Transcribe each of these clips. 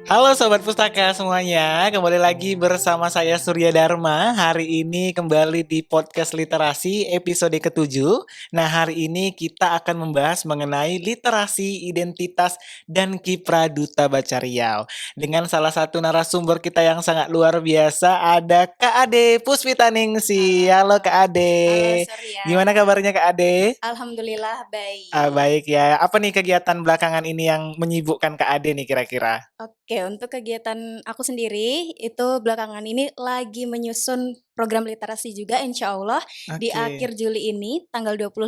Halo Sobat Pustaka semuanya, kembali lagi bersama saya Surya Dharma. Hari ini kembali di podcast literasi episode ke-7. Nah, hari ini kita akan membahas mengenai literasi, identitas, dan kiprah Duta Baca Riau. Dengan salah satu narasumber kita yang sangat luar biasa, ada Kak Ade Puspitaningsih. Halo Kak Halo Ade. Surya, Gimana kabarnya Kak Ade? alhamdulillah baik. Baik ya. Apa nih kegiatan belakangan ini yang menyibukkan Kak Ade nih kira-kira? Oke, untuk kegiatan aku sendiri itu belakangan ini lagi menyusun program literasi juga insya Allah di Oke. akhir Juli ini tanggal 25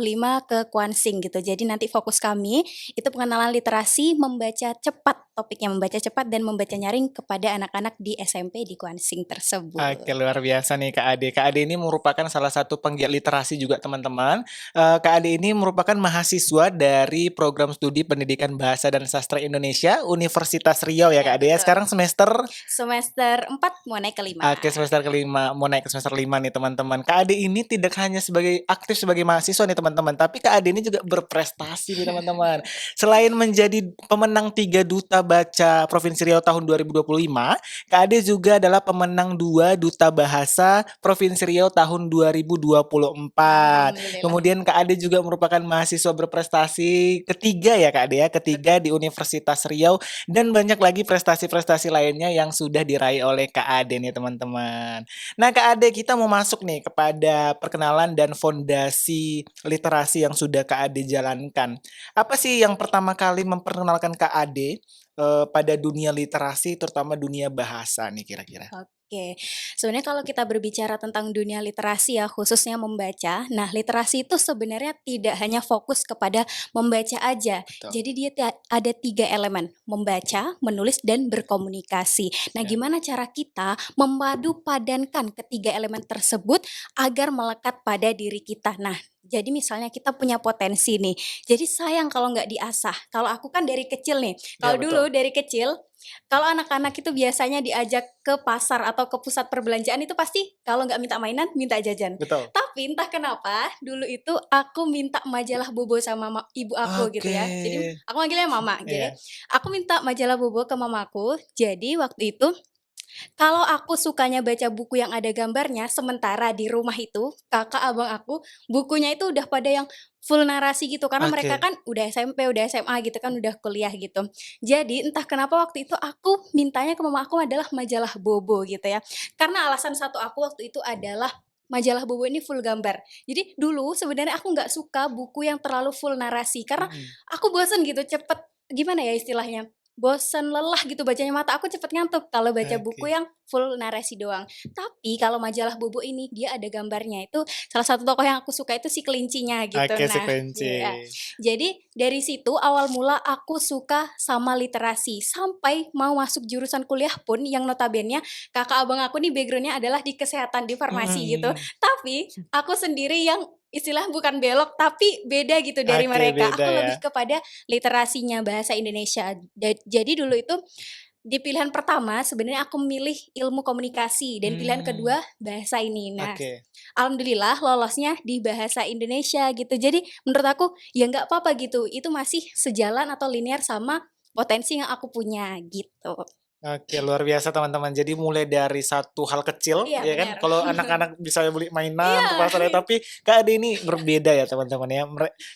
ke Kuansing gitu. Jadi nanti fokus kami itu pengenalan literasi membaca cepat, topiknya membaca cepat dan membaca nyaring kepada anak-anak di SMP di Kuansing Oke, tersebut. luar biasa nih Kak Ade. Kak Ade ini merupakan salah satu penggiat literasi juga teman-teman. Kak Ade ini merupakan mahasiswa dari program studi Pendidikan Bahasa dan Sastra Indonesia Universitas Riau ya Ya, Kak Ade ya. betul. Sekarang semester Semester 4 mau naik ke 5. semester kelima, mau naik ke semester 5 nih teman-teman. Kak Ade ini tidak hanya sebagai aktif sebagai mahasiswa nih teman-teman, tapi Kak Ade ini juga berprestasi nih teman-teman. Selain menjadi pemenang 3 Duta Baca Provinsi Riau tahun 2025, Kak Ade juga adalah pemenang 2 Duta Bahasa Provinsi Riau tahun 2024. Alhamdulillah. Kemudian Kak Ade juga merupakan mahasiswa berprestasi ketiga ya Kak Ade ya, ketiga di Universitas Riau dan banyak lagi prestasi-prestasi lainnya yang sudah diraih oleh Kak Ade nih teman-teman. Nah Kak Ade, kita mau masuk nih kepada perkenalan dan fondasi literasi yang sudah Kak Ade jalankan. Apa sih yang pertama kali memperkenalkan Kak Ade pada dunia literasi, terutama dunia bahasa nih kira-kira? Oke, sebenarnya kalau kita berbicara tentang dunia literasi ya, khususnya membaca, nah literasi itu sebenarnya tidak hanya fokus kepada membaca aja. Betul. Jadi dia ada 3 elemen, membaca, menulis, dan berkomunikasi. Nah Ya. gimana cara kita memadu padankan ketiga elemen tersebut agar melekat pada diri kita. Nah jadi misalnya kita punya potensi nih, jadi sayang kalau nggak diasah. Kalau aku kan dari kecil nih, Ya kalau betul. dulu dari kecil kalau anak-anak itu biasanya diajak ke pasar atau ke pusat perbelanjaan itu pasti kalau nggak minta mainan, minta jajan. Betul. Tapi entah kenapa dulu itu aku minta majalah Bobo sama ibu aku gitu Oke. ya. Jadi aku manggilnya mama. Jadi Iya. aku minta majalah Bobo ke mamaku. Jadi waktu itu kalau aku sukanya baca buku yang ada gambarnya, sementara di rumah itu kakak abang aku bukunya itu udah pada yang full narasi gitu karena mereka Oke. kan udah SMP, udah SMA gitu kan, udah kuliah gitu. Jadi entah kenapa waktu itu aku mintanya ke mama aku adalah majalah Bobo gitu ya. Karena alasan satu aku waktu itu adalah majalah Bobo ini full gambar. Jadi dulu sebenarnya aku nggak suka buku yang terlalu full narasi karena Mm-mm. aku bosen gitu cepet gimana ya istilahnya, bosen, lelah gitu bacanya, mata aku cepet ngantuk kalau baca buku Oke. yang full narasi doang. Tapi kalau majalah Bobo ini dia ada gambarnya, itu salah satu tokoh yang aku suka itu si kelincinya gitu. Oke, si Nah kelinci. iya, jadi dari situ awal mula aku suka sama literasi, sampai mau masuk jurusan kuliah pun yang notabene kakak abang aku nih background-nya adalah di kesehatan, di farmasi gitu. Mm-mm. Tapi aku sendiri yang istilah bukan belok, tapi beda gitu dari Oke, mereka. beda Aku ya. lebih kepada literasinya bahasa Indonesia. Jadi dulu itu di pilihan pertama sebenarnya aku memilih ilmu komunikasi dan pilihan Hmm. kedua bahasa ini. Nah, Oke. alhamdulillah lolosnya di bahasa Indonesia gitu. Jadi menurut aku ya nggak apa-apa gitu. Itu masih sejalan atau linear sama potensi yang aku punya gitu. Oke, luar biasa teman-teman. Jadi mulai dari satu hal kecil, Iya ya kan? benar. Kalau anak-anak bisa beli mainan ke Iya. pasar ya, tapi Kak Ade ini berbeda ya teman-teman ya.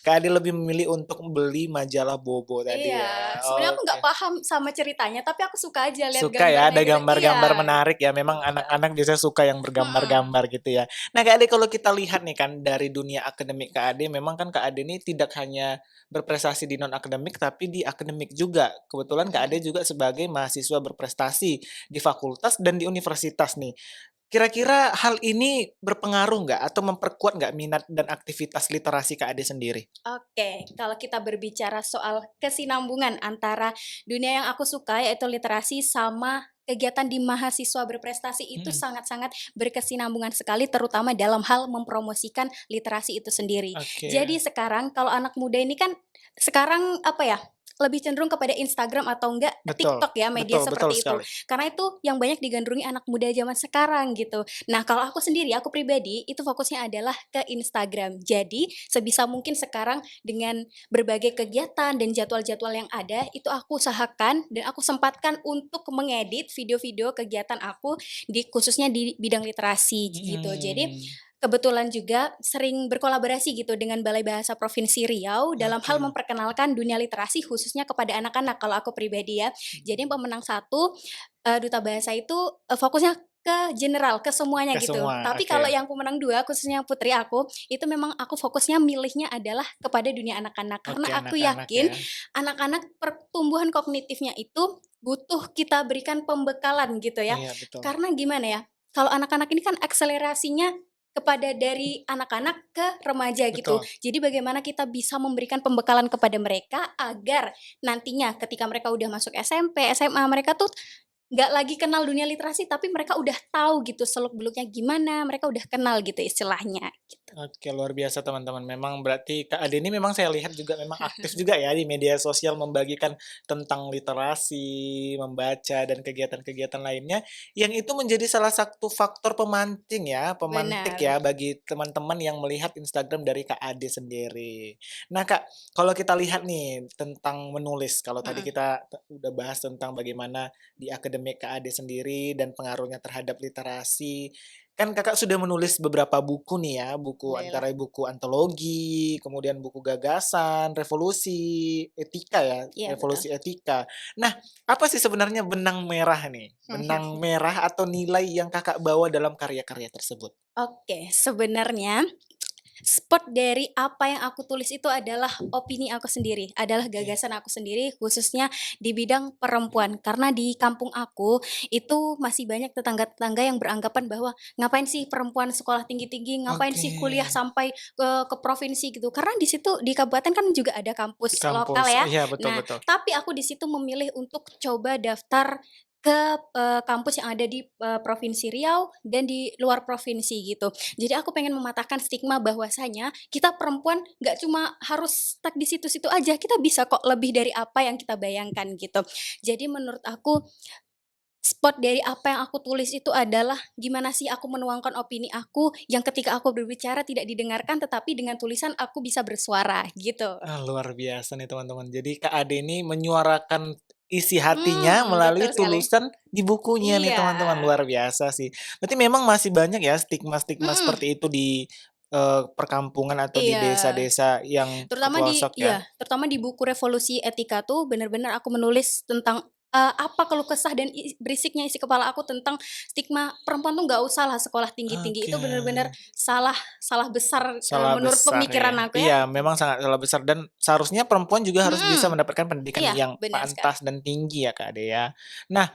Kak Ade lebih memilih untuk beli majalah Bobo tadi Iya, ya. sebenarnya aku nggak Oke. paham sama ceritanya, tapi aku suka aja lihat Suka ya, gambarnya ada gitu. gambar-gambar Iya, menarik ya. Memang suka. anak-anak biasanya suka yang Mhm. bergambar-gambar gitu ya. Nah, Kak Ade kalau kita lihat nih kan dari dunia akademik Kak Ade, memang kan Kak Ade ini tidak hanya berprestasi di non akademik tapi di akademik juga. Kebetulan Kak Ade juga sebagai mahasiswa berprestasi di fakultas dan di universitas nih. Kira-kira hal ini berpengaruh nggak atau memperkuat nggak minat dan aktivitas literasi Kak Ade sendiri? Oke, kalau kita berbicara soal kesinambungan antara dunia yang aku suka yaitu literasi sama kegiatan di mahasiswa berprestasi itu Mhm. sangat-sangat berkesinambungan sekali terutama dalam hal mempromosikan literasi itu sendiri. Oke. Jadi sekarang kalau anak muda ini kan sekarang apa ya? lebih cenderung kepada Instagram atau enggak Betul, TikTok ya, media betul betul seperti itu. sekali. Karena itu yang banyak digandrungi anak muda zaman sekarang gitu. Nah, kalau aku sendiri, aku pribadi itu fokusnya adalah ke Instagram. Jadi, sebisa mungkin sekarang dengan berbagai kegiatan dan jadwal-jadwal yang ada, itu aku usahakan dan aku sempatkan untuk mengedit video-video kegiatan aku khususnya di bidang literasi gitu. Jadi, Mhm, kebetulan juga sering berkolaborasi gitu dengan Balai Bahasa Provinsi Riau dalam hal oke. memperkenalkan dunia literasi khususnya kepada anak-anak kalau aku pribadi ya. Jadi yang pemenang satu, duta bahasa itu, fokusnya ke general, ke semuanya Ke gitu. semua, Tapi oke. kalau yang pemenang 2 khususnya yang putri aku, itu memang aku fokusnya milihnya adalah kepada dunia anak-anak. Karena Oke, aku anak-anak yakin ya. anak-anak pertumbuhan kognitifnya itu butuh kita berikan pembekalan gitu ya. Iya betul. Karena gimana ya, kalau anak-anak ini kan akselerasinya kepada dari anak-anak ke remaja gitu. Betul. Jadi bagaimana kita bisa memberikan pembekalan kepada mereka agar nantinya ketika mereka udah masuk SMP, SMA, mereka tuh nggak lagi kenal dunia literasi, tapi mereka udah tahu gitu seluk-beluknya gimana, mereka udah kenal gitu istilahnya, gitu. Oke, luar biasa teman-teman. Memang berarti Kak Ade ini memang saya lihat juga memang aktif juga ya di media sosial membagikan tentang literasi, membaca dan kegiatan-kegiatan lainnya yang itu menjadi salah satu faktor pemancing ya, pemantik Benar. ya bagi teman-teman yang melihat Instagram dari Kak Ade sendiri. Nah, Kak, kalau kita lihat nih tentang menulis, kalau tadi Mhm, kita udah bahas tentang bagaimana di akademik Kak Ade sendiri dan pengaruhnya terhadap literasi. Kan Kakak sudah menulis beberapa buku nih ya, buku alhamdulillah. antara buku antologi, kemudian buku gagasan, revolusi etika ya, Iya betul. revolusi etika. Nah, apa sih sebenarnya benang merah nih, benang merah atau nilai yang Kakak bawa dalam karya-karya tersebut? Oke, sebenarnya spot dari apa yang aku tulis itu adalah opini aku sendiri, adalah Oke. gagasan aku sendiri khususnya di bidang perempuan. Karena di kampung aku itu masih banyak tetangga-tetangga yang beranggapan bahwa ngapain sih perempuan sekolah tinggi-tinggi, ngapain Oke, sih kuliah sampai ke provinsi gitu. Karena di situ di kabupaten kan juga ada di kampus lokal kampus. ya. Iya, betul Nah, betul. tapi aku di situ memilih untuk coba daftar ke, kampus yang ada di, Provinsi Riau dan di luar provinsi gitu. Jadi aku pengen mematahkan stigma bahwasanya kita perempuan nggak cuma harus stuck di situ-situ aja, kita bisa kok lebih dari apa yang kita bayangkan gitu. Jadi menurut aku spot dari apa yang aku tulis itu adalah gimana sih aku menuangkan opini aku yang ketika aku berbicara tidak didengarkan tetapi dengan tulisan aku bisa bersuara gitu. Ah, luar biasa nih teman-teman. Jadi Kak Ade ini menyuarakan isi hatinya melalui Betul sekali. tulisan di bukunya nih Iya. teman-teman, luar biasa sih. Berarti memang masih banyak ya stigma-stigma Mhm, seperti itu di, perkampungan atau di iya. desa-desa yang Terutama di pelosok ya? iya, terutama di buku Revolusi Etika tuh bener-bener aku menulis tentang, apa keluh kesah dan berisiknya isi kepala aku tentang stigma perempuan tuh nggak usah lah sekolah tinggi-tinggi, itu Oke. bener-bener salah salah besar, Salah menurut besar pemikiran ya. aku ya. Iya, memang sangat salah besar dan seharusnya perempuan juga harus bisa Mhm, mendapatkan pendidikan iya yang benar sekali. pantas dan tinggi ya, Kak Ade ya. Nah,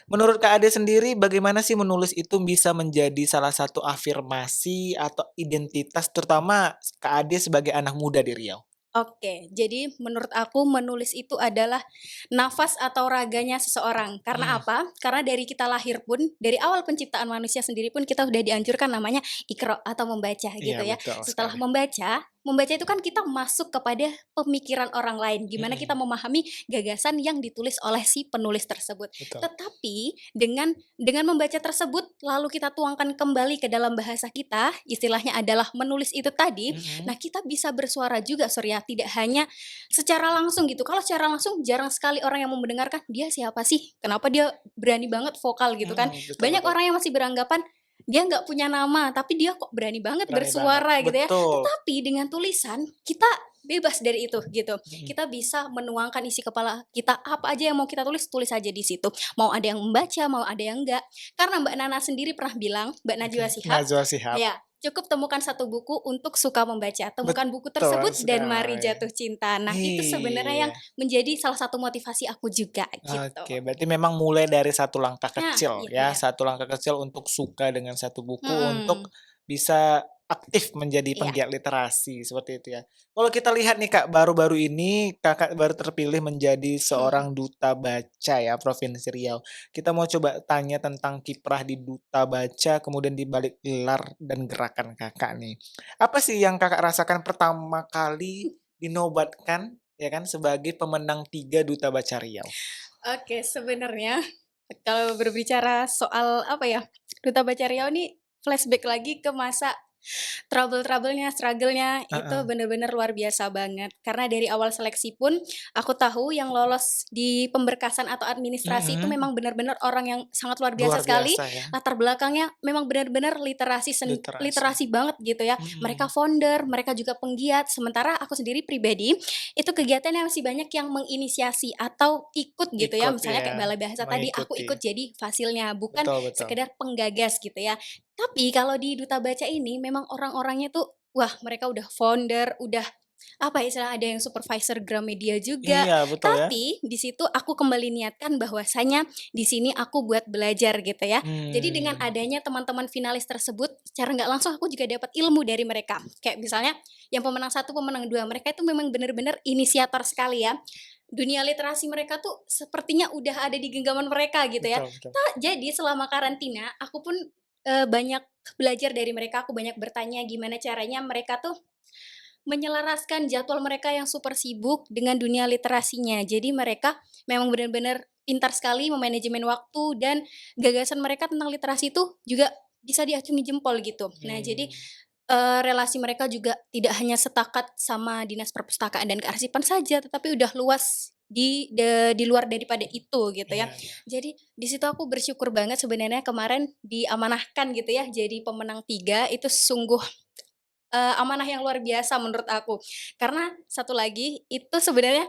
menurut Kak Ade sendiri bagaimana sih menulis itu bisa menjadi salah satu afirmasi atau identitas terutama Kak Ade sebagai anak muda di Riau? Oke, jadi menurut aku menulis itu adalah nafas atau raganya seseorang. Karena Mmm, apa? Karena dari kita lahir pun, dari awal penciptaan manusia sendiri pun kita udah dianjurkan namanya ikro atau membaca iya gitu ya. betul Setelah sekali. membaca, membaca itu kan kita masuk kepada pemikiran orang lain, gimana kita Mhm, memahami gagasan yang ditulis oleh si penulis tersebut. betul. Tetapi dengan membaca tersebut lalu kita tuangkan kembali ke dalam bahasa kita, istilahnya adalah menulis itu tadi. Mhm. Nah, kita bisa bersuara juga Surya, tidak hanya secara langsung gitu. Kalau secara langsung jarang sekali orang yang mau mendengarkan, "Dia siapa sih? Kenapa dia berani banget vokal?" Gitu kan. Mhm, betul Banyak betul. orang yang masih beranggapan, dia nggak punya nama, tapi dia kok berani banget Berani banget. bersuara gitu ya. Betul. Tetapi dengan tulisan, kita bebas dari itu gitu. Mhm. Kita bisa menuangkan isi kepala kita, apa aja yang mau kita tulis, tulis aja di situ. Mau ada yang membaca, mau ada yang enggak. Karena Mbak Nana sendiri pernah bilang, Mbak Oke. Najwa Shihab, Najwa Shihab. ya, cukup temukan satu buku untuk suka membaca. Temukan buku Betul tersebut dan mari sekali. jatuh cinta. Nah, itu sebenarnya yang Iya. menjadi salah satu motivasi aku juga gitu. Oke, berarti memang mulai dari satu langkah Nah, kecil iya ya, benar. satu langkah kecil untuk suka dengan satu buku, Mhm, untuk bisa aktif menjadi iya, penggiat literasi, seperti itu ya. Kalau kita lihat nih Kak, baru-baru ini Kakak baru terpilih menjadi seorang duta baca ya, Provinsi Riau. Kita mau coba tanya tentang kiprah di duta baca, kemudian di balik gelar dan gerakan Kakak nih. Apa sih yang Kakak rasakan pertama kali dinobatkan ya kan, sebagai pemenang 3 Duta Baca Riau. Oke, sebenarnya kalau berbicara soal apa ya, Duta Baca Riau nih flashback lagi ke masa trouble-trouble-nya, struggle-nya itu Heeh. bener-bener luar biasa banget. Karena dari awal seleksi pun aku tahu yang lolos di pemberkasan atau administrasi itu Mhm. memang benar-benar orang yang sangat luar Luar biasa sekali, biasa ya, latar belakangnya memang benar-benar literasi. literasi banget gitu ya. Mereka Mhm. founder, mereka juga penggiat, sementara aku sendiri pribadi itu kegiatannya masih banyak yang menginisiasi atau ikut gitu ya, Ikut misalnya ya, kayak balai bahasa tadi aku mengikuti. ikut jadi fasilnya, bukan Betul betul. sekedar penggagas gitu ya. Tapi kalau di Duta Baca ini memang orang-orangnya tuh, wah mereka udah founder, udah apa ya, istilah ada yang supervisor Gramedia juga. Iya, betul ya. Tapi di situ aku kembali niatkan bahwasanya di sini aku buat belajar gitu ya. Jadi dengan Mmm, adanya teman-teman finalis tersebut, secara nggak langsung aku juga dapat ilmu dari mereka. Kayak misalnya yang pemenang satu, pemenang dua, mereka itu memang benar-benar inisiator sekali ya. Dunia literasi mereka tuh sepertinya udah ada di genggaman mereka gitu ya. betul betul. Jadi selama karantina aku pun, banyak belajar dari mereka, aku banyak bertanya gimana caranya mereka tuh menyelaraskan jadwal mereka yang super sibuk dengan dunia literasinya. Jadi mereka memang benar-benar pintar sekali memanajemen waktu dan gagasan mereka tentang literasi itu juga bisa diacungi jempol gitu. Nah jadi, Mmm, relasi mereka juga tidak hanya setakat sama Dinas Perpustakaan dan Kearsipan saja, tetapi udah luas di luar daripada itu gitu ya. iya iya. Jadi di situ aku bersyukur banget sebenarnya kemarin diamanahkan gitu ya jadi pemenang 3 itu sungguh amanah yang luar biasa menurut aku. Karena satu lagi, itu sebenarnya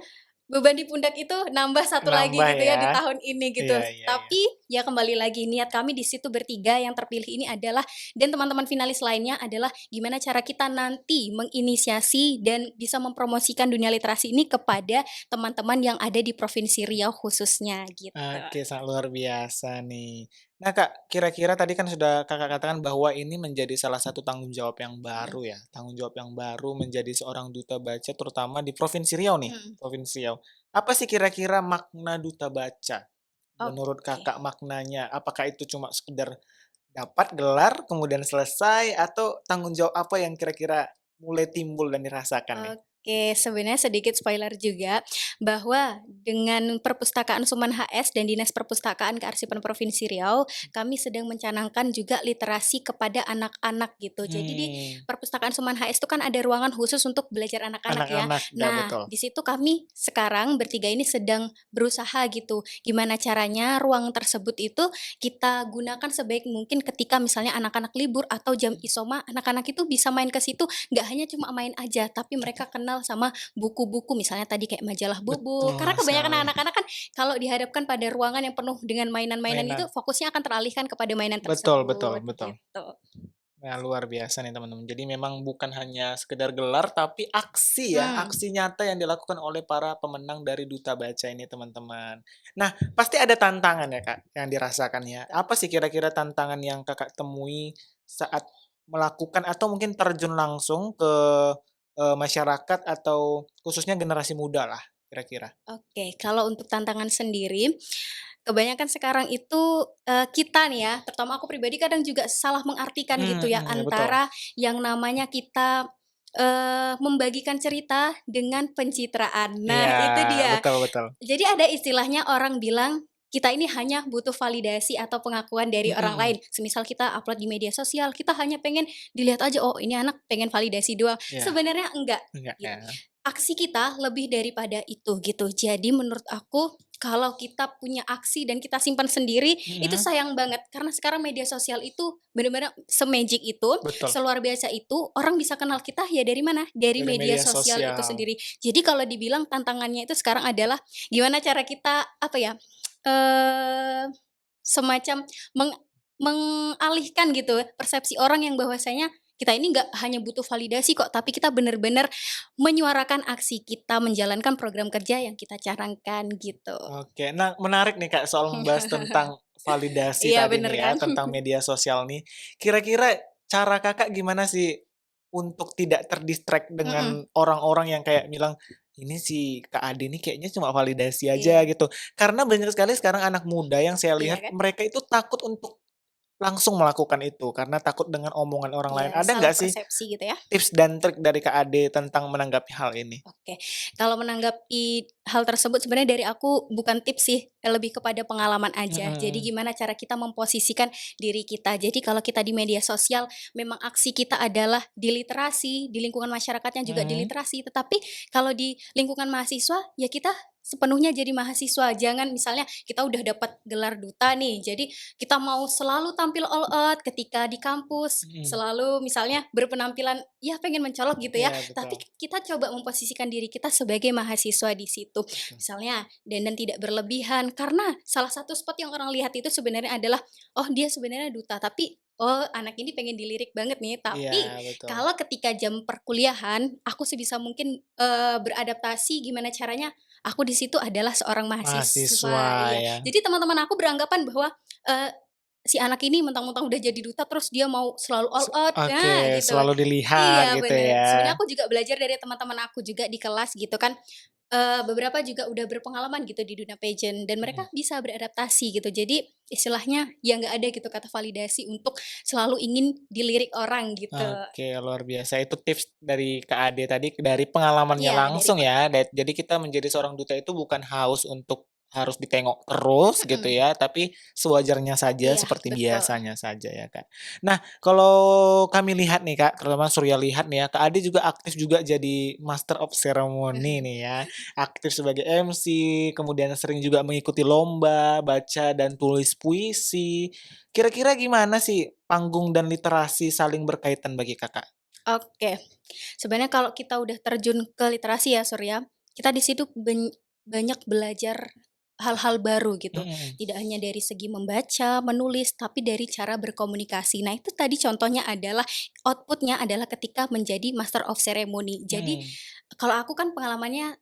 beban di pundak itu nambah satu lagi Nambah gitu ya ya. di tahun ini gitu. Iya iya iya. Tapi ya kembali lagi niat kami di situ bertiga yang terpilih ini adalah dan teman-teman finalis lainnya adalah gimana cara kita nanti menginisiasi dan bisa mempromosikan dunia literasi ini kepada teman-teman yang ada di Provinsi Riau khususnya gitu. Oke, sangat luar biasa nih. Nah, Kak, kira-kira tadi kan sudah Kakak katakan bahwa ini menjadi salah satu tanggung jawab yang Mhm, baru ya, tanggung jawab yang baru menjadi seorang duta baca terutama di Provinsi Riau nih, mhm. Provinsi Riau. Apa sih kira-kira makna duta baca? Menurut Oke. Kakak maknanya, apakah itu cuma sekedar dapat gelar kemudian selesai atau tanggung jawab apa yang kira-kira mulai timbul dan dirasakan nih? Oke, sebenarnya sedikit spoiler juga, bahwa dengan Perpustakaan Suman HS dan Dinas Perpustakaan Kearsipan Provinsi Riau, kami sedang mencanangkan juga literasi kepada anak-anak gitu. Jadi di Hmm, Perpustakaan Suman HS itu kan ada ruangan khusus untuk belajar anak-anak ya. anak-anak, ya Nah, betul. di situ kami sekarang bertiga ini sedang berusaha gitu, gimana caranya ruang tersebut itu kita gunakan sebaik mungkin ketika misalnya anak-anak libur atau jam isoma, anak-anak itu bisa main ke situ nggak hanya cuma main aja, tapi mereka kenal sama buku-buku, misalnya tadi kayak majalah Bobo. Karena Betul kebanyakan sekali. anak-anak kan kalau dihadapkan pada ruangan yang penuh dengan mainan-mainan itu, Mainan. fokusnya akan teralihkan kepada mainan Betul betul tersebut, betul. gitu. Nah, luar biasa nih teman-teman. Jadi memang bukan hanya sekedar gelar, tapi aksi ya, Hmm, aksi nyata yang dilakukan oleh para pemenang dari Duta Baca ini teman-teman. Nah, pasti ada tantangan ya Kak, yang dirasakan ya. Apa sih kira-kira tantangan yang Kakak temui saat melakukan atau mungkin terjun langsung ke, masyarakat atau khususnya generasi muda lah kira-kira? oke. Kalau untuk tantangan sendiri, kebanyakan sekarang itu, kita nih ya, terutama aku pribadi kadang juga salah mengartikan gitu ya, Ya betul. antara yang namanya kita, membagikan cerita dengan pencitraan. Iya, Nah, itu dia. betul betul. Jadi ada istilahnya orang bilang, kita ini hanya butuh validasi atau pengakuan dari orang Mhm, lain. Semisal kita upload di media sosial, kita hanya pengen dilihat aja, "Oh ini anak pengen validasi doang." iya, Sebenarnya enggak, enggak gitu. ya? Aksi kita lebih daripada itu, gitu. Jadi menurut aku, kalau kita punya aksi dan kita simpan sendiri, itu Mhm, sayang banget. Karena sekarang media sosial itu benar-benar se-magic itu, betul. seluar biasa itu, orang bisa kenal kita ya dari mana? Dari Dari media media sosial itu sosial. sendiri. Jadi kalau dibilang tantangannya itu sekarang adalah gimana cara kita, apa ya, eee, semacam meng mengalihkan gitu persepsi orang yang bahwasanya kita ini nggak hanya butuh validasi kok, tapi kita benar-benar menyuarakan aksi kita menjalankan program kerja yang kita canangkan gitu. Oke. Nah, menarik nih, Kak, soal membahas tentang validasi Iya tadi bener nih ya, kan? tentang media sosial nih. Kira-kira cara Kakak gimana sih untuk tidak Mhm, dengan orang-orang yang kayak bilang, "Ini si Kak Ade nih kayaknya cuma validasi aja," iya gitu. Karena banyak sekali sekarang anak muda yang saya iya lihat kan? mereka itu takut untuk langsung melakukan itu karena takut dengan omongan orang lain. Iya, Ada salah nggak sih persepsi gitu ya. tips dan trik dari Kak Ade tentang menanggapi hal ini? Oke, kalau menanggapi hal tersebut sebenarnya dari aku bukan tips sih, lebih kepada pengalaman aja. Jadi Mhm, gimana cara kita memposisikan diri kita. Jadi kalau kita di media sosial memang aksi kita adalah di literasi, di lingkungan masyarakatnya juga di mhm. literasi, tetapi kalau di lingkungan mahasiswa ya kita sepenuhnya jadi mahasiswa. Jangan misalnya kita udah dapat gelar duta nih, jadi kita mau selalu tampil all out ketika di kampus, Mhm, selalu misalnya berpenampilan ya pengen mencolok gitu ya, iya tapi betul, kita coba memposisikan diri kita sebagai mahasiswa di situ. betul. Misalnya dandan tidak berlebihan, karena salah satu spot yang orang lihat itu sebenarnya adalah, oh dia sebenarnya duta, tapi oh anak ini pengen dilirik banget nih. Iya Tapi betul. kalau ketika jam perkuliahan, aku sebisa mungkin, beradaptasi gimana caranya, aku di situ adalah seorang Mahasiswa mahasiswa, iya. ya. Jadi teman-teman aku beranggapan bahwa, eee, si anak ini mentang-mentang udah jadi duta terus dia mau selalu all out, Oke, nah gitu. selalu dilihat Iya gitu bener, sebenarnya ya. aku juga belajar dari teman-teman aku juga di kelas gitu kan, beberapa juga udah berpengalaman gitu di dunia pageant dan Mhm. mereka bisa beradaptasi gitu. Jadi istilahnya ya nggak ada gitu kata validasi untuk selalu ingin dilirik orang gitu. Oke, luar biasa. Itu tips dari Kak Ade tadi dari pengalamannya Iya dari langsung ya. Jadi kita menjadi seorang duta itu bukan haus untuk harus ditengok terus gitu mhm, ya, tapi sewajarnya saja iya seperti betul, biasanya saja ya, Kak. Nah, kalau kami lihat nih, Kak, terutama Surya lihat nih ya, Kak Ade juga aktif juga jadi Master of Ceremony mhm. nih ya. Aktif sebagai MC, kemudian sering juga mengikuti lomba, baca dan tulis puisi. Kira-kira gimana sih panggung dan literasi saling berkaitan bagi Kakak? Oke, sebenarnya kalau kita udah terjun ke literasi ya Surya, kita di situ banyak belajar hal-hal baru gitu. Mhm, Tidak hanya dari segi membaca, menulis, tapi dari cara berkomunikasi. Nah itu tadi contohnya adalah outputnya adalah ketika menjadi Master of Ceremony. Jadi mhm, kalau aku kan pengalamannya,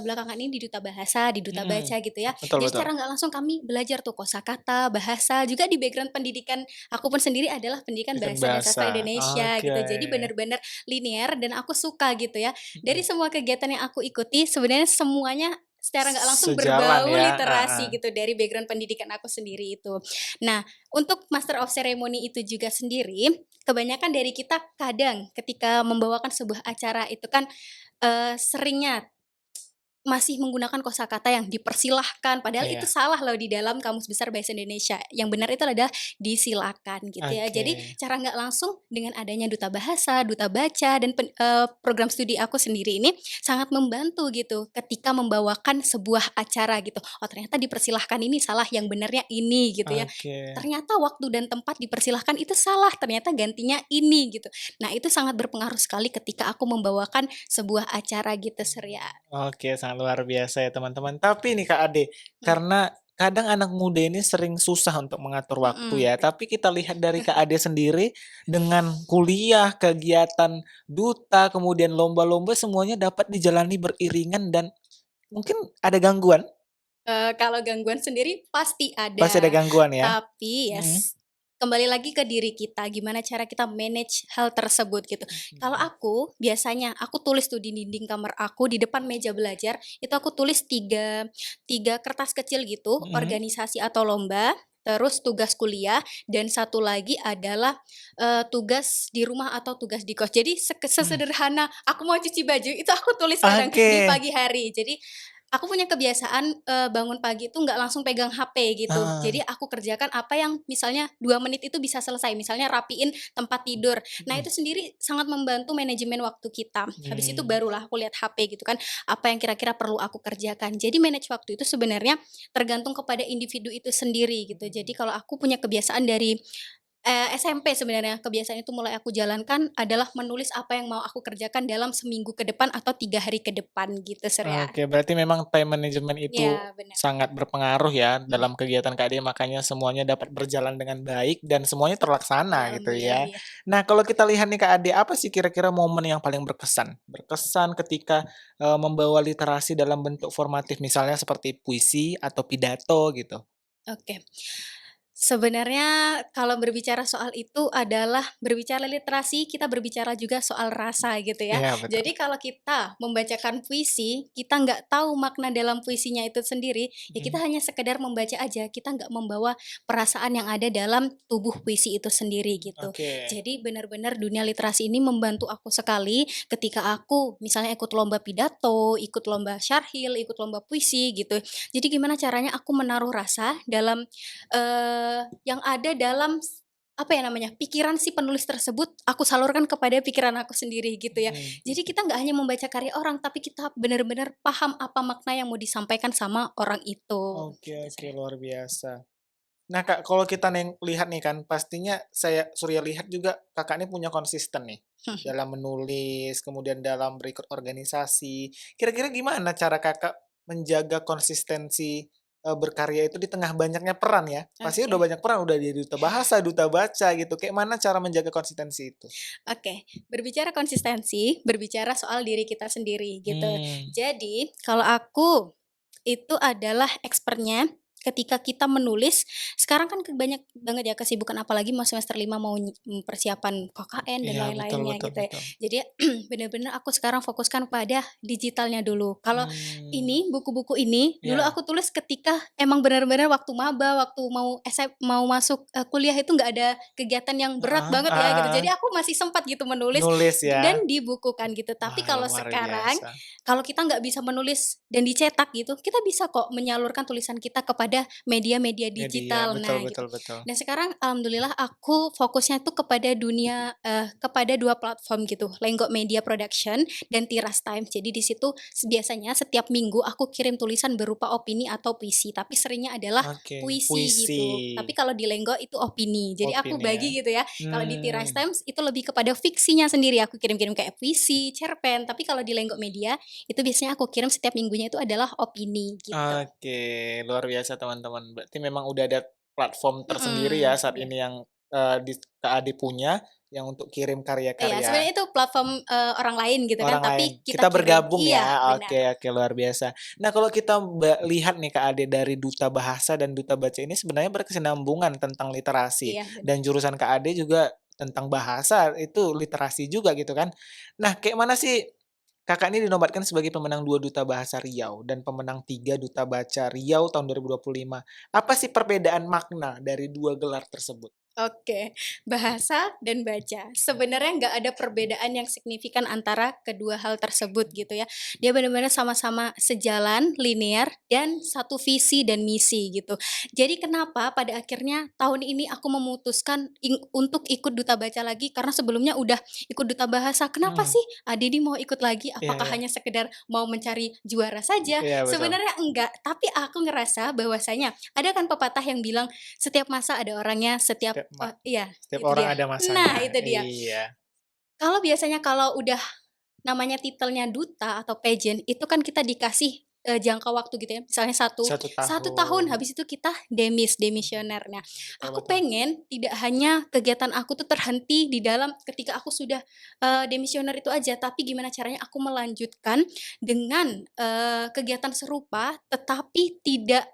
belakangan ini di duta bahasa, di duta mhm. baca gitu ya. Betul Jadi betul. secara nggak langsung kami belajar tuh kosakata, bahasa, juga di background pendidikan aku pun sendiri adalah pendidikan Ikan bahasa dan bahasa. sastra Indonesia Oke. gitu. Jadi benar-benar linear dan aku suka gitu ya. Dari Mhm. semua kegiatan yang aku ikuti sebenarnya semuanya secara nggak langsung Sejalan berbau ya, literasi heeh. gitu dari background pendidikan aku sendiri itu. Nah, untuk Master of Ceremony itu juga sendiri, kebanyakan dari kita kadang ketika membawakan sebuah acara itu kan seringnya masih menggunakan kosakata yang dipersilahkan, padahal itu Iya, salah loh di dalam Kamus Besar Bahasa Indonesia. Yang benar itu adalah disilakan gitu ya. oke. Jadi cara nggak langsung dengan adanya duta bahasa, duta baca, dan program studi aku sendiri ini sangat membantu gitu ketika membawakan sebuah acara gitu. Oh ternyata dipersilahkan ini salah, yang benarnya ini gitu ya. Oke. Ternyata waktu dan tempat dipersilahkan itu salah, ternyata gantinya ini gitu. Nah itu sangat berpengaruh sekali ketika aku membawakan sebuah acara gitu Surya. Oke, sangat luar biasa ya teman-teman. Tapi nih Kak Ade, Mmm, karena kadang anak muda ini sering susah untuk mengatur waktu mhm. ya, tapi kita lihat dari Kak Ade sendiri dengan kuliah, kegiatan duta, kemudian lomba-lomba semuanya dapat dijalani beriringan dan mungkin ada gangguan? Kalau gangguan sendiri pasti Pasti ada ada, gangguan ya? tapi Mhm, kembali lagi ke diri kita, gimana cara kita manage hal tersebut gitu. Kalau mhm, aku, biasanya aku tulis tuh di dinding kamar aku, di depan meja belajar, itu aku tulis tiga tiga kertas kecil gitu, mhm. organisasi atau lomba, terus tugas kuliah, dan satu lagi adalah, tugas di rumah atau tugas di kos. Jadi Mmm, sesederhana aku mau cuci baju, itu aku tulis kadang oke, di pagi hari. Jadi aku punya kebiasaan, bangun pagi itu nggak langsung pegang HP gitu. heeh, Jadi aku kerjakan apa yang misalnya 2 menit itu bisa selesai, misalnya rapiin tempat tidur. Nah mhm, itu sendiri sangat membantu manajemen waktu kita. Habis itu mmm, barulah aku lihat HP gitu kan, apa yang kira-kira perlu aku kerjakan. Jadi manage waktu itu sebenarnya tergantung kepada individu itu sendiri gitu. Jadi mhm. kalau aku punya kebiasaan dari SMP sebenarnya, kebiasaan itu mulai aku jalankan adalah menulis apa yang mau aku kerjakan dalam seminggu ke depan atau 3 hari ke depan gitu, Surya. Oke, berarti memang time management itu Iya, benar. sangat berpengaruh ya Mhm, dalam kegiatan Kak Ade, makanya semuanya dapat berjalan dengan baik dan semuanya terlaksana gitu alhamdulillah ya. ya. Nah, kalau kita lihat nih Kak Ade, apa sih kira-kira momen yang paling berkesan? Berkesan ketika, membawa literasi dalam bentuk formatif, misalnya seperti puisi atau pidato gitu? Oke. Sebenarnya kalau berbicara soal itu adalah berbicara literasi, kita berbicara juga soal rasa gitu ya. Iya betul. Jadi kalau kita membacakan puisi, kita nggak tahu makna dalam puisinya itu sendiri, ya kita Mhm. hanya sekedar membaca aja, kita nggak membawa perasaan yang ada dalam tubuh puisi itu sendiri gitu. Oke. Jadi benar-benar dunia literasi ini membantu aku sekali ketika aku misalnya ikut lomba pidato, ikut lomba syarhil, ikut lomba puisi gitu. Jadi gimana caranya aku menaruh rasa dalam yang ada dalam apa ya namanya, pikiran si penulis tersebut, aku salurkan kepada pikiran aku sendiri gitu ya. Mhm. Jadi kita nggak hanya membaca karya orang, tapi kita benar-benar paham apa makna yang mau disampaikan sama orang itu, Oke gitu oke, sih. luar biasa. Nah Kak, kalau kita lihat nih kan, pastinya Surya lihat juga Kakak ini punya konsisten nih, dalam menulis, kemudian dalam berikut organisasi. Kira-kira gimana cara Kakak menjaga konsistensi, berkarya itu di tengah banyaknya peran ya? Pastinya udah Oke. banyak peran, udah jadi duta bahasa, duta baca gitu, kayak mana cara menjaga konsistensi itu? Oke, berbicara konsistensi, berbicara soal diri kita sendiri gitu. Mmm, Jadi, kalau aku itu adalah expertnya ketika kita menulis, sekarang kan banyak banget ya kesibukan apalagi mau semester 5 mau persiapan KKN dan iya betul lain-lainnya betul gitu ya. betul. Jadi benar-benar aku sekarang fokuskan pada digitalnya dulu. Kalau Mmm, ini buku-buku ini dulu iya. aku tulis ketika emang benar-benar waktu maba, waktu mau mau masuk, kuliah itu nggak ada kegiatan yang berat Heeh banget ya gitu. heeh, Jadi aku masih sempat gitu menulis nulis ya? dan dibukukan gitu. Tapi Wah kalau luar sekarang, biasa. kalau kita nggak bisa menulis dan dicetak gitu, kita bisa kok menyalurkan tulisan kita kepada media-media Media, digital. betul Nah gitu. betul betul. Dan sekarang alhamdulillah aku fokusnya tuh kepada dunia, kepada 2 platform gitu, Lenggo Media Production dan Tiras Times. Jadi di situ biasanya setiap minggu aku kirim tulisan berupa opini atau puisi, tapi seringnya adalah Oke, puisi puisi, gitu. Tapi kalau di Lenggo itu opini. Jadi aku opini ya. bagi gitu ya. Kalau di Tiras Mmm, Times itu lebih kepada fiksinya sendiri, aku kirim-kirim kayak puisi, cerpen. Tapi kalau di Lenggo Media itu biasanya aku kirim setiap minggunya itu adalah opini gitu. oke, luar biasa teman-teman. Berarti memang udah ada platform tersendiri ya Mhm, saat iya. ini yang, Kak Ade punya, yang untuk kirim Iya, karya-karya sebenarnya itu platform, orang lain gitu kan, orang lain. tapi kita Kita kirim bergabung iya, ya, benar. oke oke, luar biasa. Nah kalau kita lihat nih Kak Ade dari duta bahasa dan duta baca ini sebenarnya berkesinambungan tentang literasi, Iya, benar. dan jurusan Kak Ade juga tentang bahasa, itu literasi juga gitu kan. Nah kayak mana sih Kakak ini dinobatkan sebagai pemenang 2 Duta Bahasa Riau dan pemenang 3 Duta Baca Riau tahun 2025. Apa sih perbedaan makna dari 2 gelar tersebut? Oke, bahasa dan baca. Sebenarnya nggak ada perbedaan yang signifikan antara kedua hal tersebut gitu ya. Dia benar-benar sama-sama sejalan, linear, dan satu visi dan misi gitu. Jadi kenapa pada akhirnya tahun ini aku memutuskan untuk ikut duta baca lagi karena sebelumnya udah ikut duta bahasa. Kenapa Mhm, sih Adedi mau ikut lagi? iya Apakah iya. hanya sekedar mau mencari juara saja? Iya betul. Sebenarnya enggak, tapi aku ngerasa bahwasanya ada kan pepatah yang bilang setiap masa ada orangnya, setiap iya, Setiap itu orang dia. ada Nah, masanya. itu dia. Iya. Kalau biasanya kalau udah namanya titelnya duta atau pageant, itu kan kita dikasih, jangka waktu gitu ya, misalnya satu Satu satu tahun. tahun, habis itu kita demisioner. Nah, Betul aku betul. pengen tidak hanya kegiatan aku tuh terhenti di dalam ketika aku sudah, demisioner itu aja, tapi gimana caranya aku melanjutkan dengan, kegiatan serupa, tetapi tidak,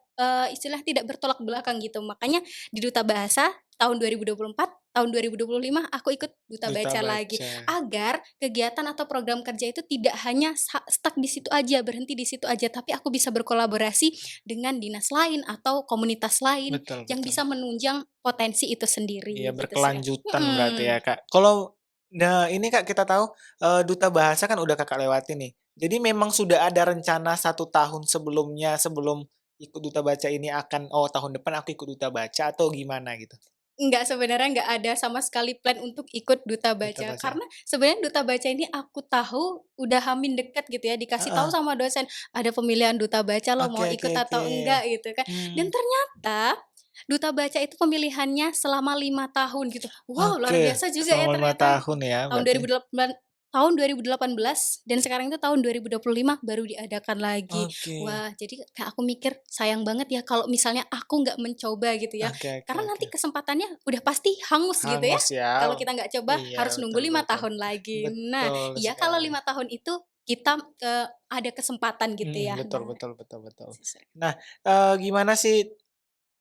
istilah tidak bertolak belakang gitu. Makanya di Duta Bahasa tahun 2024, tahun 2025 aku ikut Duta Duta Baca lagi, baca. agar kegiatan atau program kerja itu tidak hanya stuck di situ aja, berhenti di situ aja, tapi aku bisa berkolaborasi dengan dinas lain atau komunitas lain Betul yang betul. bisa menunjang potensi itu Iya, sendiri gitu sih, Kak. berkelanjutan berarti Mhm. ya, Kak. Kalau nah ini Kak, kita tahu, duta bahasa kan udah Kakak lewati nih. Jadi memang sudah ada rencana 1 tahun sebelumnya, sebelum ikut duta baca ini akan, "Oh, tahun depan aku ikut duta baca," atau gimana gitu? Enggak, sebenarnya nggak ada sama sekali plan untuk ikut Duta Duta Baca. baca? Karena sebenarnya Duta Baca ini aku tahu udah hamin deket gitu ya, dikasih tahu Heeh. sama dosen, "Ada pemilihan Duta Baca loh, Oke mau oke ikut oke. atau enggak?" Gitu kan. Mmm, Dan ternyata Duta Baca itu pemilihannya selama 5 tahun gitu. Wow, luar oke. biasa juga ya Selama 5 ternyata. tahun ya Tahun berarti? 2018 dan sekarang itu tahun 2025 baru diadakan lagi. Oke. Wah, jadi kayak aku mikir sayang banget ya kalau misalnya aku nggak mencoba gitu ya. Oke oke Karena oke. nanti kesempatannya udah pasti hangus gitu ya, Hangus ya? kalau kita nggak coba Iya, harus nunggu betul 5 betul. tahun lagi. Nah, Betul iya kalau sekali. 5 tahun itu kita, ada kesempatan gitu Mhm, ya. betul Nah, betul betul betul. sesuai. Nah, gimana sih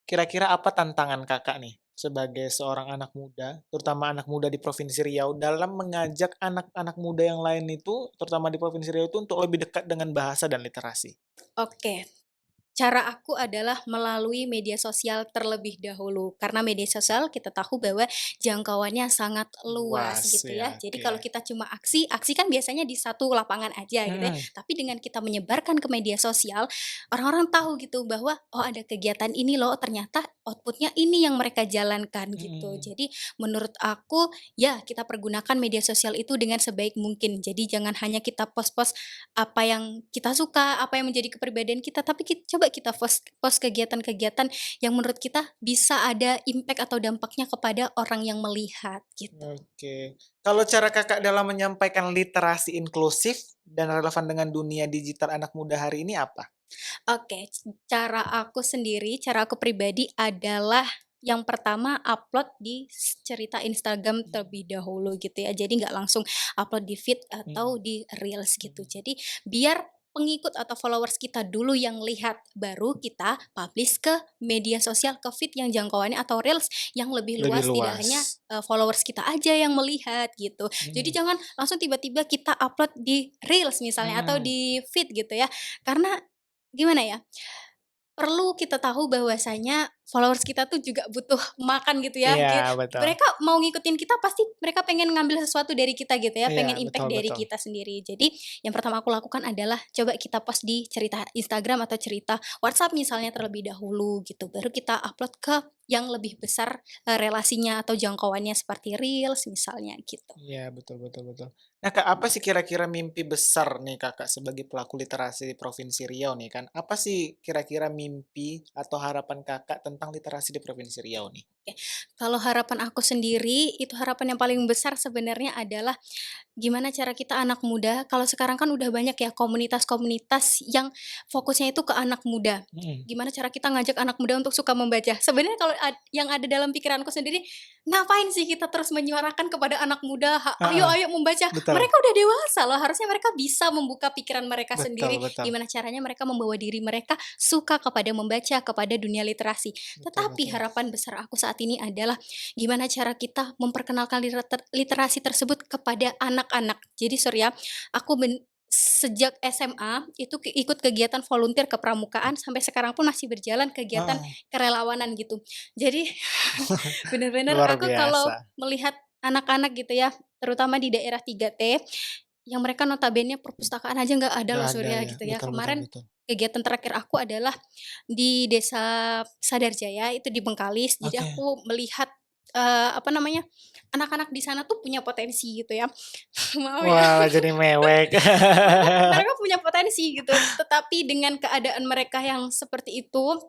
kira-kira apa tantangan Kakak nih, sebagai seorang anak muda, terutama anak muda di Provinsi Riau, dalam mengajak anak-anak muda yang lain itu, terutama di Provinsi Riau itu untuk lebih dekat dengan bahasa dan literasi? Oke. Cara aku adalah melalui media sosial terlebih dahulu, karena media sosial kita tahu bahwa jangkauannya sangat luas Luas, gitu ya, ya. Jadi oke. kalau kita cuma aksi, aksi kan biasanya di satu lapangan aja gitu ya. Mhm, Tapi dengan kita menyebarkan ke media sosial, orang-orang tahu gitu bahwa, oh ada kegiatan ini loh, ternyata outputnya ini yang mereka jalankan gitu. mhm. Jadi menurut aku, ya kita pergunakan media sosial itu dengan sebaik mungkin. Jadi jangan hanya kita post-post apa yang kita suka, apa yang menjadi kepribadian kita, tapi coba kita post post kegiatan-kegiatan yang menurut kita bisa ada impact atau dampaknya kepada orang yang melihat, gitu. Oke. Kalau cara Kakak dalam menyampaikan literasi inklusif dan relevan dengan dunia digital anak muda hari ini apa? Oke, cara aku sendiri, cara aku pribadi adalah yang pertama upload di cerita Instagram terlebih dahulu gitu ya. Jadi nggak langsung upload di feed Mhm, atau di reels gitu. mhm. Jadi biar pengikut atau followers kita dulu yang lihat, baru kita publish ke media sosial, ke feed yang jangkauannya atau reels yang lebih Lebih luas, tidak luas. hanya, followers kita aja yang melihat gitu. Jadi Mhm, jangan langsung tiba-tiba kita upload di reels misalnya atau mhm. di feed gitu ya. Karena gimana ya, perlu kita tahu bahwasanya followers kita tuh juga butuh makan gitu ya, Iya, betul. mereka mau ngikutin kita pasti mereka pengen ngambil sesuatu dari kita gitu ya, Iya, pengen betul impact dari betul. kita sendiri. Jadi yang pertama aku lakukan adalah coba kita post di cerita Instagram atau cerita WhatsApp misalnya terlebih dahulu gitu, baru kita upload ke yang lebih besar, relasinya atau jangkauannya seperti reels misalnya gitu. Iya, betul betul betul. Nah, Kak, apa sih kira-kira mimpi besar nih Kakak sebagai pelaku literasi di Provinsi Riau nih kan? Apa sih kira-kira mimpi atau harapan Kakak tentang literasi di Provinsi Riau nih? Oke, kalau harapan aku sendiri, itu harapan yang paling besar sebenarnya adalah gimana cara kita anak muda, kalau sekarang kan udah banyak ya komunitas-komunitas yang fokusnya itu ke anak muda. Mhm. Gimana cara kita ngajak anak muda untuk suka membaca. Sebenarnya kalau yang ada dalam pikiranku sendiri, ngapain sih kita terus menyuarakan kepada anak muda, "Ayo Heeh, ayo membaca." betul. Mereka udah dewasa loh, harusnya mereka bisa membuka pikiran mereka Betul sendiri, betul. gimana caranya mereka membawa diri mereka suka kepada membaca, kepada dunia literasi. Betul Tetapi betul. harapan besar aku saat ini adalah gimana cara kita memperkenalkan literasi tersebut kepada anak-anak. Jadi sorry ya, aku sejak SMA itu ikut kegiatan volunteer kepramukaan sampai sekarang pun masih berjalan kegiatan Heeh. kerelawanan gitu. Jadi benar-benar Luar aku kalau biasa. melihat anak-anak gitu ya, terutama di daerah 3T, yang mereka notabene perpustakaan aja nggak ada Nggak loh ada Surya ya, gitu ya. betul betul Kemarin betul. kegiatan terakhir aku adalah di Desa Sadarjaya itu di Bengkalis. Jadi Oke. aku melihat, apa namanya, anak-anak di sana tuh punya potensi gitu ya. Maaf ya, Wah, jadi mewek. mereka mereka punya potensi gitu, tetapi dengan keadaan mereka yang seperti itu,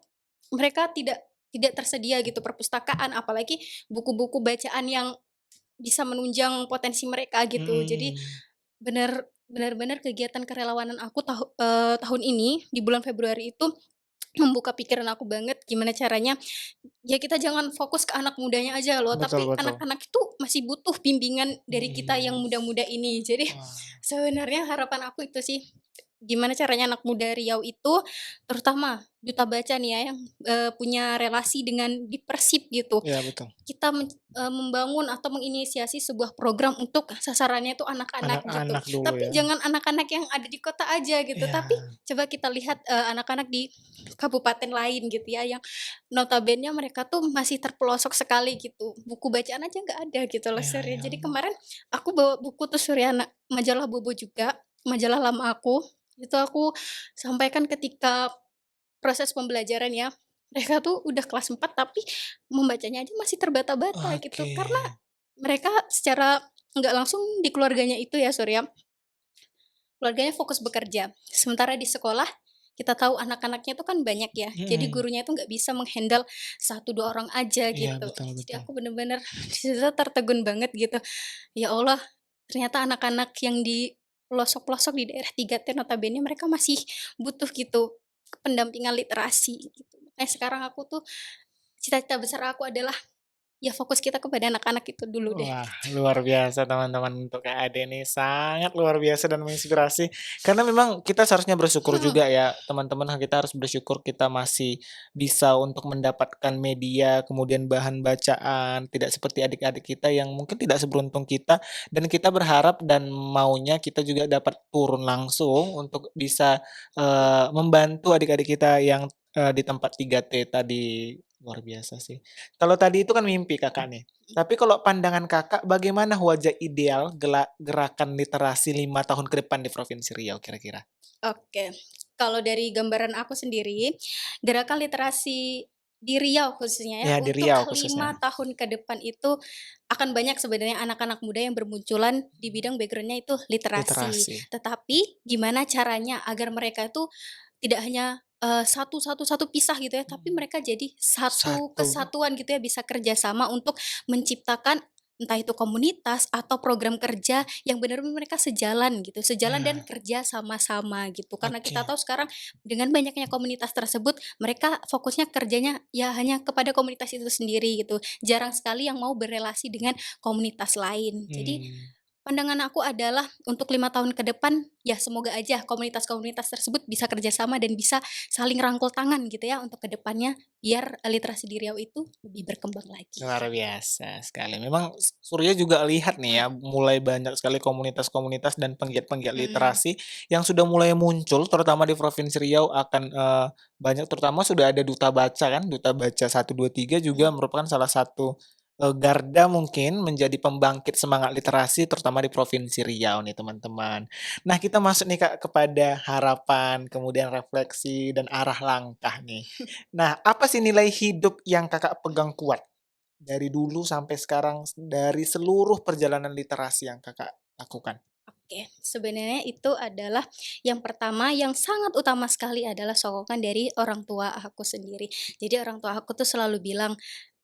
mereka tidak tidak tersedia gitu perpustakaan, apalagi buku-buku bacaan yang bisa menunjang potensi mereka gitu. Jadi Mhm. benar-benar kegiatan kerelawanan aku tahun ini di bulan Februari itu membuka pikiran aku banget gimana caranya, ya kita jangan fokus ke anak mudanya aja loh, Betul tapi betul. anak-anak itu masih butuh bimbingan dari kita yang Mhm. muda-muda ini. Jadi Wah. sebenarnya harapan aku itu sih, gimana caranya anak muda Riau itu, terutama duta baca nih ya yang, punya relasi dengan di Persib gitu, Iya betul. kita membangun atau menginisiasi sebuah program untuk sasarannya itu anak-anak gitu. Anak-anak dulu Tapi ya. jangan anak-anak yang ada di kota aja gitu, tapi Iya. coba kita lihat, anak-anak di kabupaten lain gitu ya, yang notabene mereka tuh masih terpelosok sekali gitu, buku bacaan aja nggak ada gitu loh, Iya Surya. iya. Jadi kemarin aku bawa buku tuh Suryana, majalah Bobo juga, majalah lama aku, itu aku sampaikan ketika proses pembelajaran ya. Mereka tuh udah kelas 4 tapi membacanya aja masih terbata-bata gitu, Oke. karena mereka secara nggak langsung di keluarganya itu ya, Surya, keluarganya fokus bekerja. Sementara di sekolah, kita tahu anak-anaknya itu kan banyak ya, jadi Mhm. gurunya itu nggak bisa menghandle satu 2 orang aja Iya, gitu. betul Jadi betul. aku bener-bener di situ tertegun banget gitu, ya Allah, ternyata anak-anak yang di pelosok-pelosok di daerah 3T notabene mereka masih butuh gitu pendampingan literasi gitu. Makanya sekarang aku tuh cita-cita besar aku adalah ya fokus kita kepada anak-anak itu dulu deh. Wah, luar biasa teman-teman untuk Kak Ade nih, sangat luar biasa dan menginspirasi. Karena memang kita seharusnya bersyukur juga ya, teman-teman, kita harus bersyukur kita masih bisa untuk mendapatkan media, kemudian bahan bacaan, tidak seperti adik-adik kita yang mungkin tidak seberuntung kita, dan kita berharap dan maunya kita juga dapat turun langsung untuk bisa, membantu adik-adik kita yang, di tempat 3T tadi. Luar biasa sih. Kalau tadi itu kan mimpi Kakak nih. Tapi kalau pandangan Kakak, bagaimana wajah ideal gerakan literasi 5 tahun ke depan di Provinsi Riau kira-kira? Oke, kalau dari gambaran aku sendiri, gerakan literasi di Riau khususnya ya, Ya di untuk Riau khususnya, 5 tahun ke depan itu akan banyak sebenarnya anak-anak muda yang bermunculan di bidang background-nya itu literasi. literasi. Tetapi gimana caranya agar mereka itu tidak hanya, satu pisah gitu ya, tapi Mhm. mereka jadi satu Satu, kesatuan gitu ya, bisa kerjasama untuk menciptakan entah itu komunitas atau program kerja yang benar-benar mereka sejalan gitu, sejalan dan nah, kerja sama-sama gitu. Karena kita oke. tahu sekarang dengan banyaknya komunitas tersebut, mereka fokusnya kerjanya ya hanya kepada komunitas itu sendiri gitu. Jarang sekali yang mau berelasi dengan komunitas lain. Jadi Mmm. pandangan aku adalah untuk 5 tahun ke depan, ya semoga aja komunitas-komunitas tersebut bisa kerjasama dan bisa saling rangkul tangan gitu ya untuk ke depannya, biar, literasi di Riau itu lebih berkembang lagi. Luar biasa sekali. Memang Surya juga lihat nih ya, Mhm mulai banyak sekali komunitas-komunitas dan penggiat-penggiat mhm. literasi yang sudah mulai muncul terutama di Provinsi Riau akan, banyak terutama sudah ada Duta Baca kan, Duta Baca 1, 2, 3 juga Mhm. merupakan salah satu, garda mungkin menjadi pembangkit semangat literasi terutama di Provinsi Riau nih teman-teman. Nah kita masuk nih Kak kepada harapan, kemudian refleksi dan arah langkah nih. Nah apa sih nilai hidup yang Kakak pegang kuat? Dari dulu sampai sekarang, dari seluruh perjalanan literasi yang Kakak lakukan. Oke, sebenarnya itu adalah yang pertama yang sangat utama sekali adalah sokongan dari orang tua aku sendiri. Jadi orang tua aku tuh selalu bilang,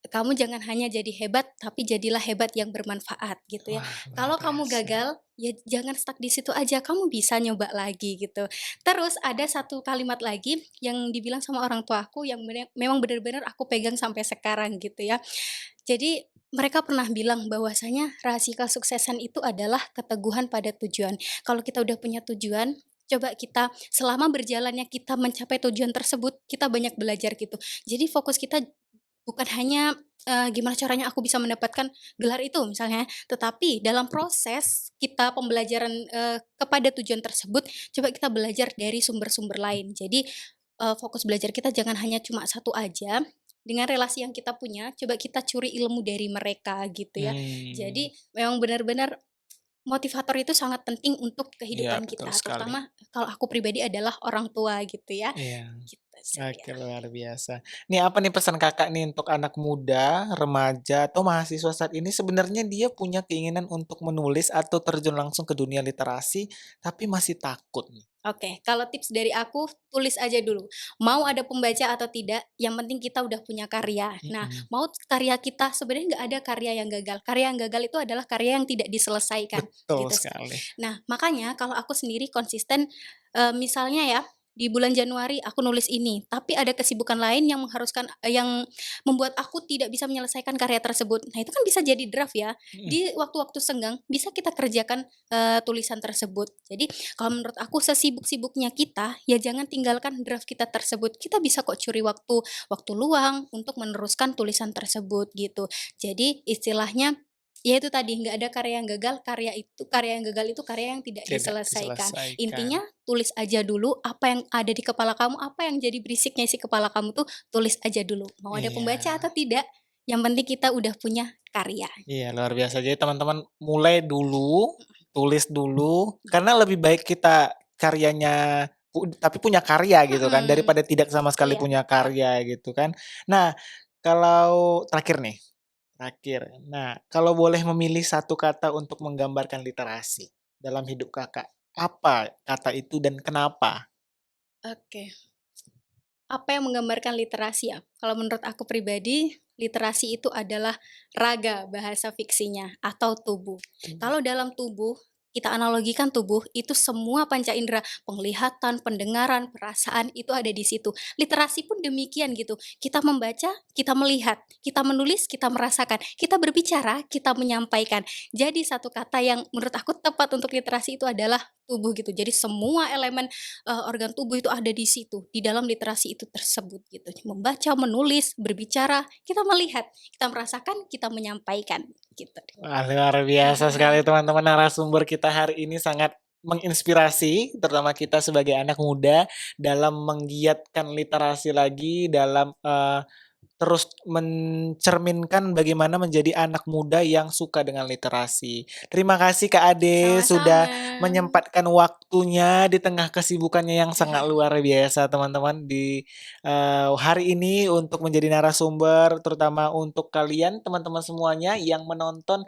"Kamu jangan hanya jadi hebat, tapi jadilah hebat yang bermanfaat," gitu ya. Wah, luar "Kalau kamu biasa. gagal, ya jangan stuck di situ aja, kamu bisa nyoba lagi," gitu. Terus ada satu kalimat lagi yang dibilang sama orang tua aku yang memang benar-benar aku pegang sampai sekarang gitu ya. Jadi mereka pernah bilang bahwasanya rahasia kesuksesan itu adalah keteguhan pada tujuan. Kalau kita udah punya tujuan, coba kita selama berjalannya kita mencapai tujuan tersebut, kita banyak belajar gitu. Jadi fokus kita bukan hanya, gimana caranya aku bisa mendapatkan gelar itu misalnya, tetapi dalam proses kita pembelajaran, kepada tujuan tersebut, coba kita belajar dari sumber-sumber lain. Jadi, fokus belajar kita jangan hanya cuma satu aja, dengan relasi yang kita punya, coba kita curi ilmu dari mereka gitu ya. Mmm, Jadi memang benar-benar motivator itu sangat penting untuk iya kehidupan betul kita, sekali. terutama kalau aku pribadi adalah orang tua gitu ya, Iya. gitu sih ya. Oke, luar biasa. Nih apa nih pesan Kakak nih untuk anak muda, remaja, atau mahasiswa saat ini sebenarnya dia punya keinginan untuk menulis atau terjun langsung ke dunia literasi, tapi masih takut nih? Oke, kalau tips dari aku, tulis aja dulu. Mau ada pembaca atau tidak, yang penting kita udah punya karya. Nah, Mhm, mau karya kita sebenarnya nggak ada karya yang gagal. Karya yang gagal itu adalah karya yang tidak diselesaikan, betul gitu sih. sekali. Nah, makanya kalau aku sendiri konsisten, misalnya ya, di bulan Januari aku nulis ini, tapi ada kesibukan lain yang mengharuskan yang membuat aku tidak bisa menyelesaikan karya tersebut. Nah, itu kan bisa jadi draft ya. Mhm, Di waktu-waktu senggang bisa kita kerjakan, tulisan tersebut. Jadi kalau menurut aku sesibuk-sibuknya kita, ya jangan tinggalkan draft kita tersebut. Kita bisa kok curi waktu waktu luang untuk meneruskan tulisan tersebut gitu. Jadi istilahnya, ya itu tadi nggak ada karya yang gagal itu karya yang tidak tidak diselesaikan. diselesaikan. Intinya tulis aja dulu apa yang ada di kepala kamu, apa yang jadi berisiknya isi kepala kamu tuh tulis aja dulu. Mau ada Iya. pembaca atau tidak, yang penting kita udah punya karya. Iya, luar biasa. Jadi teman-teman mulai dulu, tulis dulu, karena lebih baik kita karyanya tapi punya karya gitu kan, Mhm, daripada tidak sama sekali iya punya betul. karya gitu kan. Nah, kalau terakhir nih, terakhir. Nah, kalau boleh memilih satu kata untuk menggambarkan literasi dalam hidup Kakak, apa kata itu dan kenapa? Oke. Apa yang menggambarkan literasi ya? Kalau menurut aku pribadi, literasi itu adalah raga bahasa fiksinya atau tubuh. Tuh. Kalau dalam tubuh kita analogikan tubuh, itu semua panca indera, penglihatan, pendengaran, perasaan, itu ada di situ. Literasi pun demikian gitu, kita membaca, kita melihat, kita menulis, kita merasakan, kita berbicara, kita menyampaikan. Jadi satu kata yang menurut aku tepat untuk literasi itu adalah tubuh gitu. Jadi semua elemen, organ tubuh itu ada di situ, di dalam literasi itu tersebut gitu. Membaca, menulis, berbicara, kita melihat, kita merasakan, kita menyampaikan, gitu. Wah, luar biasa sekali teman-teman, narasumber kita hari ini sangat menginspirasi, terutama kita sebagai anak muda dalam menggiatkan literasi lagi, dalam, terus mencerminkan bagaimana menjadi anak muda yang suka dengan literasi. Terima kasih Kak Ade sudah Sama-sama. menyempatkan waktunya di tengah kesibukannya yang sangat luar biasa teman-teman di hari ini untuk menjadi narasumber, terutama untuk kalian teman-teman semuanya yang menonton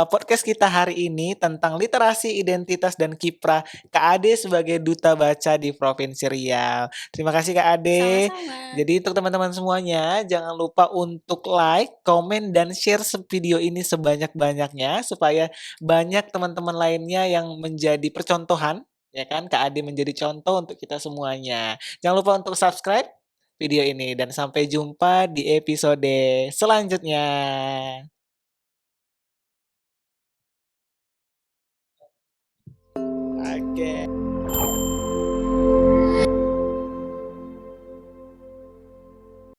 podcast kita hari ini tentang literasi, identitas, dan kiprah Kak Ade sebagai duta baca di Provinsi Riau. Terima kasih Kak Ade. Sama-sama. Jadi untuk teman-teman semuanya, jangan lupa untuk like, komen, dan share video ini sebanyak-banyaknya supaya banyak teman-teman lainnya yang menjadi percontohan, ya kan? Kak Ade menjadi contoh untuk kita semuanya. Jangan lupa untuk subscribe video ini dan sampai jumpa di episode selanjutnya. Oke.